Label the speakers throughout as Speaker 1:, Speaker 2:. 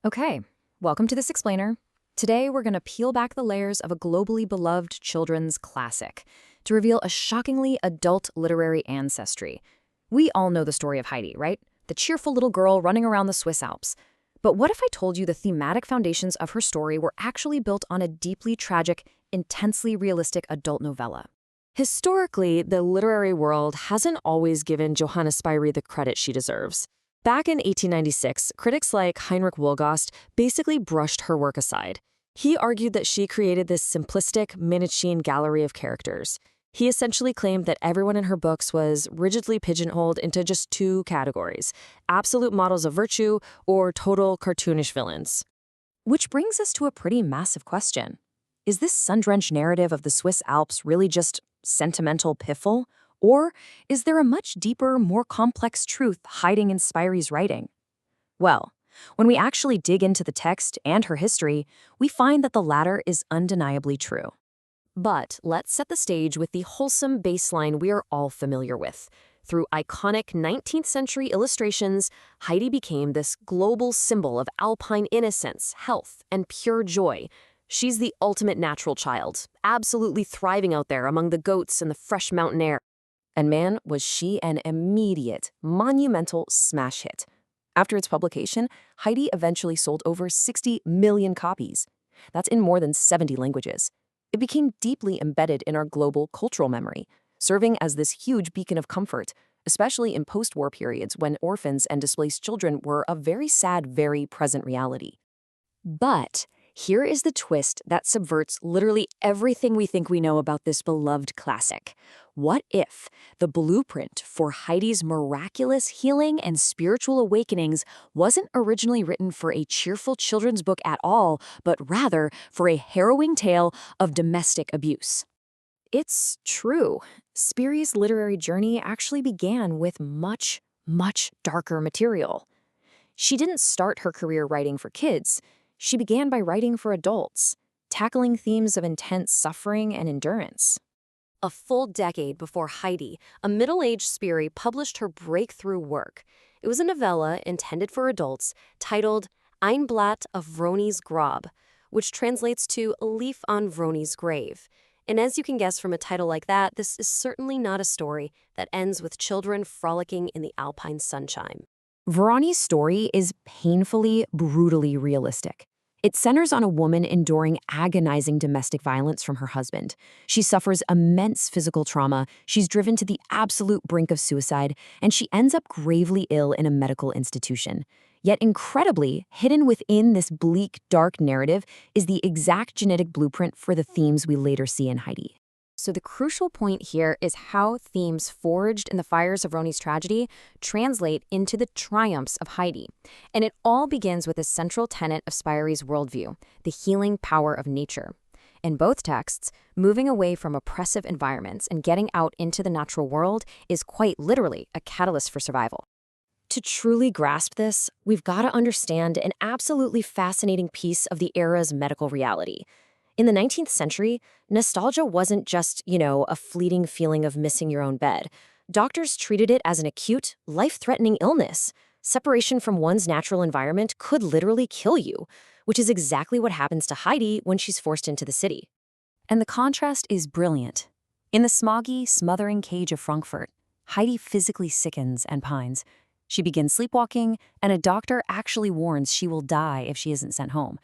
Speaker 1: Okay, welcome to This Explainer. Today we're going to peel back the layers of a globally beloved children's classic to reveal a shockingly adult literary ancestry. We all know the story of Heidi, right? The cheerful little girl running around the Swiss Alps. But what if I told you the thematic foundations of her story were actually built on a deeply tragic, intensely realistic adult novella?
Speaker 2: Historically, the literary world hasn't always given Johanna Spyri the credit she deserves. Back in 1896, critics like Heinrich Wohlgast basically brushed her work aside. He argued that she created this simplistic, Manichean gallery of characters. He essentially claimed that everyone in her books was rigidly pigeonholed into just two categories: absolute models of virtue or total cartoonish villains.
Speaker 1: Which brings us to a pretty massive question. Is this sun-drenched narrative of the Swiss Alps really just sentimental piffle? Or is there a much deeper, more complex truth hiding in Spyri's writing? Well, when we actually dig into the text and her history, we find that the latter is undeniably true. But let's set the stage with the wholesome baseline we are all familiar with. Through iconic 19th-century illustrations, Heidi became this global symbol of Alpine innocence, health, and pure joy. She's the ultimate natural child, absolutely thriving out there among the goats and the fresh mountain air. And man, was she an immediate, monumental smash hit. After its publication, Heidi eventually sold over 60 million copies. That's in more than 70 languages. It became deeply embedded in our global cultural memory, serving as this huge beacon of comfort, especially in post-war periods when orphans and displaced children were a very sad, very present reality. But here is the twist that subverts literally everything we think we know about this beloved classic. What if the blueprint for Heidi's miraculous healing and spiritual awakenings wasn't originally written for a cheerful children's book at all, but rather for a harrowing tale of domestic abuse? It's true. Spyri's literary journey actually began with much, much darker material. She didn't start her career writing for kids. She began by writing for adults, tackling themes of intense suffering and endurance. A full decade before Heidi, a middle-aged Spyri published her breakthrough work. It was a novella intended for adults titled Ein Blatt auf Vroni's Grab, which translates to A Leaf on Vroni's Grave. And as you can guess from a title like that, this is certainly not a story that ends with children frolicking in the Alpine sunshine. Vroni's story is painfully, brutally realistic. It centers on a woman enduring agonizing domestic violence from her husband. She suffers immense physical trauma, she's driven to the absolute brink of suicide, and she ends up gravely ill in a medical institution. Yet incredibly, hidden within this bleak, dark narrative is the exact genetic blueprint for the themes we later see in Heidi. So the crucial point here is how themes forged in the fires of Vroni's tragedy translate into the triumphs of Heidi. And it all begins with a central tenet of Spyri's worldview, the healing power of nature. In both texts, moving away from oppressive environments and getting out into the natural world is quite literally a catalyst for survival. To truly grasp this, we've got to understand an absolutely fascinating piece of the era's medical reality. In the 19th century, nostalgia wasn't just, a fleeting feeling of missing your own bed. Doctors treated it as an acute, life-threatening illness. Separation from one's natural environment could literally kill you, which is exactly what happens to Heidi when she's forced into the city. And the contrast is brilliant. In the smoggy, smothering cage of Frankfurt, Heidi physically sickens and pines. She begins sleepwalking, and a doctor actually warns she will die if she isn't sent home.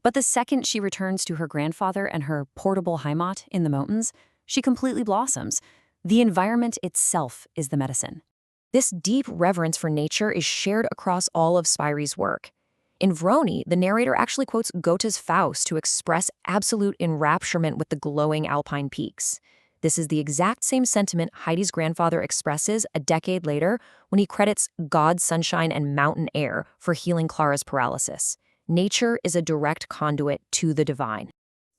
Speaker 1: But the second she returns to her grandfather and her portable Heimat in the mountains, she completely blossoms. The environment itself is the medicine. This deep reverence for nature is shared across all of Spyri's work. In Vroni, the narrator actually quotes Goethe's Faust to express absolute enrapturement with the glowing Alpine peaks. This is the exact same sentiment Heidi's grandfather expresses a decade later when he credits God's sunshine and mountain air for healing Clara's paralysis. Nature is a direct conduit to the divine.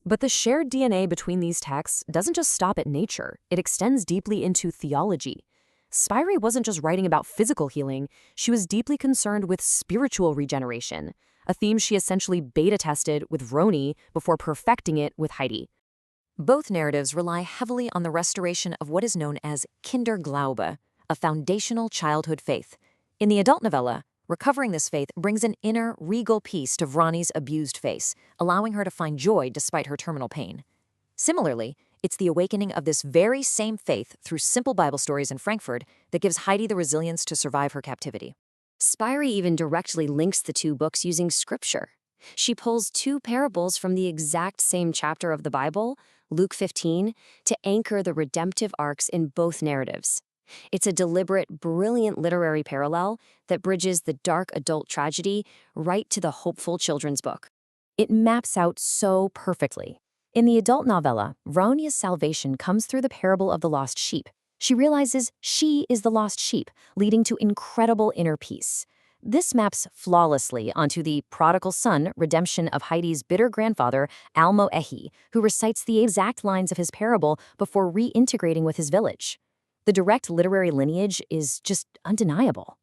Speaker 1: But the shared DNA between these texts doesn't just stop at nature, it extends deeply into theology. Spyri wasn't just writing about physical healing, she was deeply concerned with spiritual regeneration, a theme she essentially beta-tested with Vroni before perfecting it with Heidi. Both narratives rely heavily on the restoration of what is known as Kinderglaube, a foundational childhood faith. In the adult novella, Recovering this faith brings an inner, regal peace to Vrani's abused face, allowing her to find joy despite her terminal pain. Similarly, it's the awakening of this very same faith through simple Bible stories in Frankfurt that gives Heidi the resilience to survive her captivity.
Speaker 3: Spyri even directly links the two books using scripture. She pulls two parables from the exact same chapter of the Bible, Luke 15, to anchor the redemptive arcs in both narratives. It's a deliberate, brilliant literary parallel that bridges the dark adult tragedy right to the hopeful children's book.
Speaker 1: It maps out so perfectly. In the adult novella, Vronia's salvation comes through the parable of the lost sheep. She realizes she is the lost sheep, leading to incredible inner peace. This maps flawlessly onto the prodigal son redemption of Heidi's bitter grandfather, Almo Ehi, who recites the exact lines of his parable before reintegrating with his village. The direct literary lineage is just undeniable.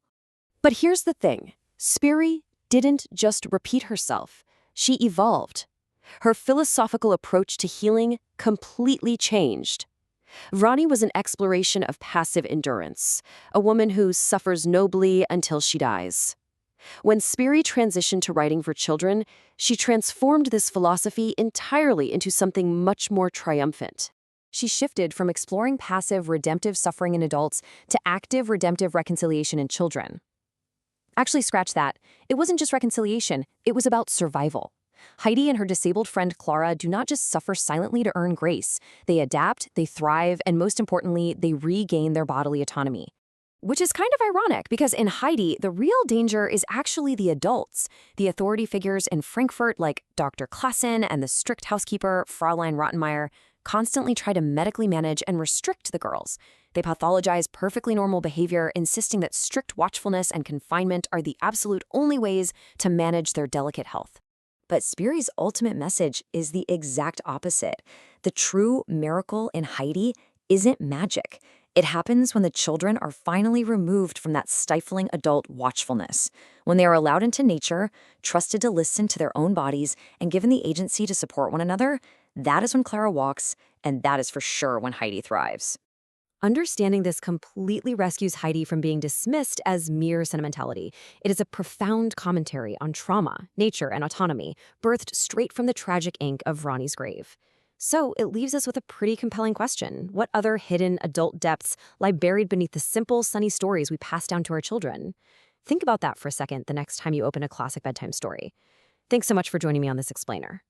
Speaker 2: But here's the thing. Spyri didn't just repeat herself. She evolved. Her philosophical approach to healing completely changed. Vrani was an exploration of passive endurance, a woman who suffers nobly until she dies. When Spyri transitioned to writing for children, she transformed this philosophy entirely into something much more triumphant.
Speaker 1: She shifted from exploring passive redemptive suffering in adults to active redemptive reconciliation in children. Actually, scratch that. It wasn't just reconciliation, it was about survival. Heidi and her disabled friend Clara do not just suffer silently to earn grace. They adapt, they thrive, and most importantly, they regain their bodily autonomy. Which is kind of ironic because in Heidi, the real danger is actually the adults. The authority figures in Frankfurt like Dr. Klassen and the strict housekeeper, Fräulein Rottenmeier, constantly try to medically manage and restrict the girls. They pathologize perfectly normal behavior, insisting that strict watchfulness and confinement are the absolute only ways to manage their delicate health. But Spyri's ultimate message is the exact opposite. The true miracle in Heidi isn't magic. It happens when the children are finally removed from that stifling adult watchfulness. When they are allowed into nature, trusted to listen to their own bodies, and given the agency to support one another, that is when Clara walks, and that is for sure when Heidi thrives.
Speaker 2: Understanding this completely rescues Heidi from being dismissed as mere sentimentality. It is a profound commentary on trauma, nature, and autonomy, birthed straight from the tragic ink of Vrani's grave. So it leaves us with a pretty compelling question. What other hidden adult depths lie buried beneath the simple, sunny stories we pass down to our children? Think about that for a second the next time you open a classic bedtime story. Thanks so much for joining me on this explainer.